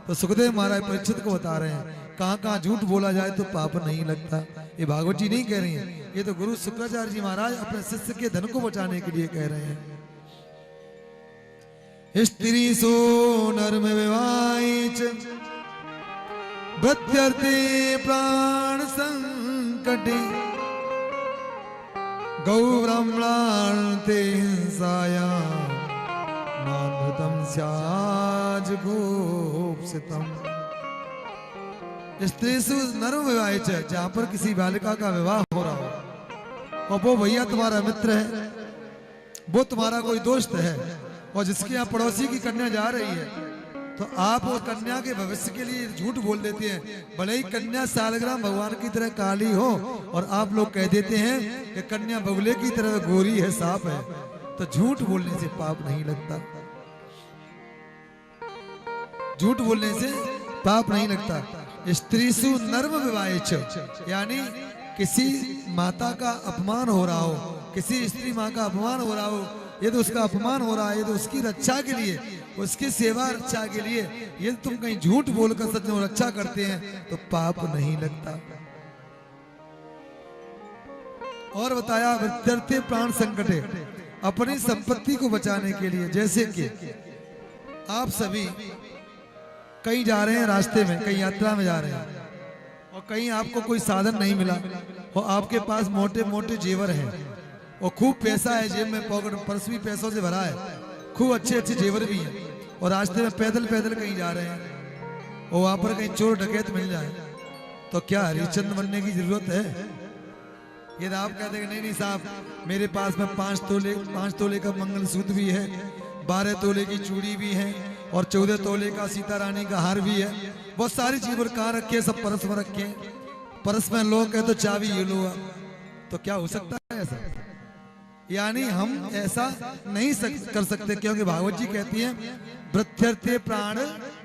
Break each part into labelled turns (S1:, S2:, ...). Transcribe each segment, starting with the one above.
S1: तो सुखदेव महाराज परीक्षित को बता रहे हैं कहाँ कहाँ झूठ बोला जाए तो पाप नहीं लगता। ये भागवत जी नहीं कह रही हैं, ये तो गुरु शुक्राचार्य जी महाराज अपने शिष्य के धन को बचाने के लिए कह रहे हैं। स्त्री सो नर्म विवाहिच प्रत्यर्थे प्राण संकटे गौ ब्राह्मणान ते हिंसाया नानृतम स्याज गोप्सितम। स्त्री सु नर्म विवाहिच है, जहां पर किसी बालिका का विवाह हो रहा हो और वो भैया तुम्हारा मित्र है, वो तुम्हारा कोई दोस्त है और जिसके यहाँ पड़ोसी की कन्या जा रही है, तो आप वो कन्या के भविष्य के लिए झूठ बोल देते हैं। भले ही कन्या सालग्राम भगवान की तरह काली हो और आप लोग कह देते हैं कि कन्या बगुले की तरह गोरी है, सांप है, तो झूठ बोलने से पाप नहीं लगता। झूठ बोलने से पाप नहीं लगता। स्त्रीसु नर्म विवाहिच, यानी किसी माता का अपमान हो रहा हो, किसी स्त्री माँ का अपमान हो रहा हो, ये तो उसका अपमान हो रहा है, ये तो उसकी रक्षा के लिए, उसकी सेवा रक्षा के लिए ये तुम कहीं झूठ बोलकर सच में रक्षा करते हैं तो पाप नहीं लगता। और बताया विद्यार्थी प्राण संकटे, अपनी संपत्ति को बचाने के लिए। जैसे कि आप सभी कहीं जा रहे हैं, रास्ते में कहीं यात्रा में जा रहे हैं और कहीं आपको कोई साधन नहीं मिला और आपके पास मोटे मोटे जेवर हैं और खूब पैसा है जेब में, पॉकेट पर्स भी पैसों से भरा है, खूब अच्छे अच्छे जेवर भी हैं और रास्ते में पैदल पैदल कहीं जा रहे हैं और वहां पर कहीं चोर डकैत मिल जाए तो क्या हरिश्चंद्र बनने की जरूरत है? ये तो आप कहते हैं नहीं नहीं साहब मेरे पास में 5 तोले का मंगलसूत्र भी है, 12 तोले की चूड़ी भी है और 14 तोले का सीता रानी का हार भी है, बहुत सारी जेवर कहाँ रखे, सब परस में रखे। परस में लोग कहते तो चाबी ये लो, तो क्या हो सकता है ऐसा? यानी हम ऐसा नहीं कर सकते, क्योंकि भागवत जी कहती हैं प्रत्यर्थे प्राण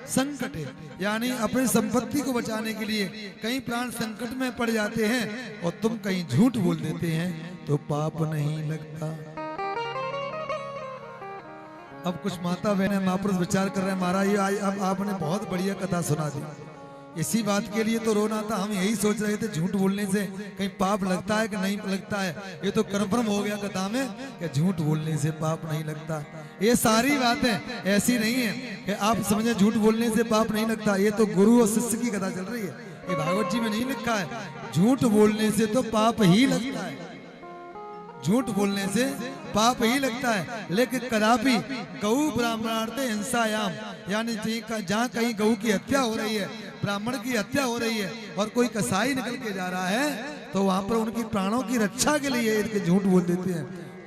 S1: संकटे, यानी अपनी संपत्ति को बचाने के लिए कहीं प्राण संकट में पड़ जाते हैं और तुम कहीं झूठ बोल देते हैं तो पाप नहीं लगता। अब कुछ माता बहनें महापुरुष विचार कर रहे हैं महाराज आज अब आपने बहुत बढ़िया कथा सुना दी, इसी बात के लिए तो रोना था। हम यही सोच रहे थे झूठ बोलने से कहीं पाप लगता है कि नहीं लगता है, ये तो कन्फर्म हो गया कथा में कि झूठ बोलने से पाप नहीं लगता। ये सारी बातें ऐसी नहीं है कि आप समझे झूठ बोलने से पाप नहीं लगता, ये तो गुरु और शिष्य की कथा चल रही है, ये भागवत जी में नहीं लिखा है। झूठ बोलने से तो पाप ही लगता है, झूठ बोलने से पाप ही लगता है, लेकिन कदापि गौ ब्राह्मणार्थे हिंसायाम, यानी जहाँ कहीं गौ की हत्या हो रही है, ब्राह्मण की हत्या हो रही है और कोई कसाई निकल के जा रहा है तो वहां पर उनकी प्राणों की रक्षा के लिए इनके झूठ बोल देते हैं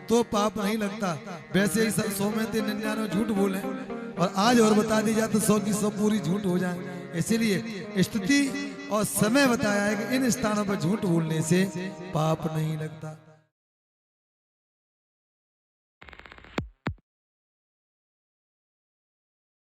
S1: तो पाप नहीं लगता। वैसे ही 100 में 99 झूठ बोले और आज और बता दी जाए तो 100 की 100 पूरी झूठ हो जाए। इसीलिए स्थिति और समय बताया है कि इन स्थानों पर झूठ बोलने से पाप नहीं लगता।